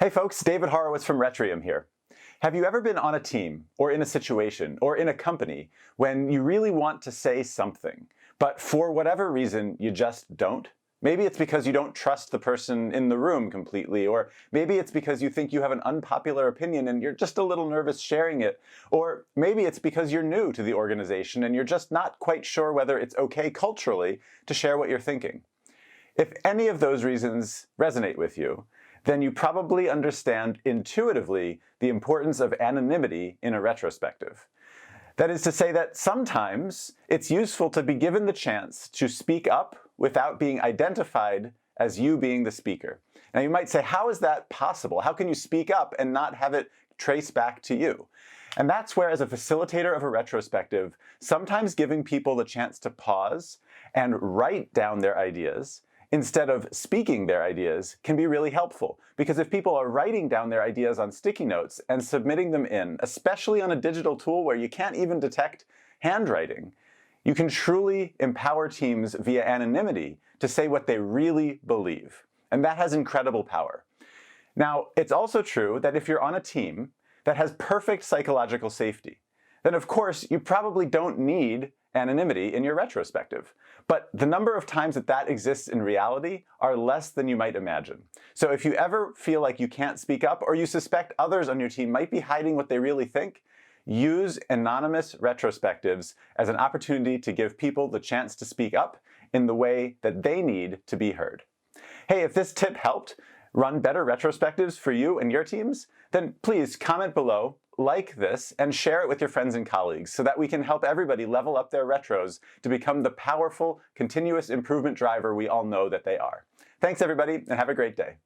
Hey folks, David Horowitz from Retrium here. Have you ever been on a team, or in a situation, or in a company when you really want to say something, but for whatever reason you just don't? Maybe it's because you don't trust the person in the room completely, or maybe it's because you think you have an unpopular opinion and you're just a little nervous sharing it, or maybe it's because you're new to the organization and you're just not quite sure whether it's okay culturally to share what you're thinking. If any of those reasons resonate with you, then you probably understand intuitively the importance of anonymity in a retrospective. That is to say that sometimes it's useful to be given the chance to speak up without being identified as you being the speaker. Now you might say, how is that possible? How can you speak up and not have it trace back to you? And that's where, as a facilitator of a retrospective, sometimes giving people the chance to pause and write down their ideas instead of speaking their ideas can be really helpful. Because if people are writing down their ideas on sticky notes and submitting them in, especially on a digital tool where you can't even detect handwriting, you can truly empower teams via anonymity to say what they really believe. And that has incredible power. Now, it's also true that if you're on a team that has perfect psychological safety, then of course you probably don't need anonymity in your retrospective. But the number of times that that exists in reality are less than you might imagine. So if you ever feel like you can't speak up, or you suspect others on your team might be hiding what they really think, use anonymous retrospectives as an opportunity to give people the chance to speak up in the way that they need to be heard. Hey, if this tip helped run better retrospectives for you and your teams, then please comment below, like this, and share it with your friends and colleagues so that we can help everybody level up their retros to become the powerful, continuous improvement driver we all know that they are. Thanks everybody, and have a great day.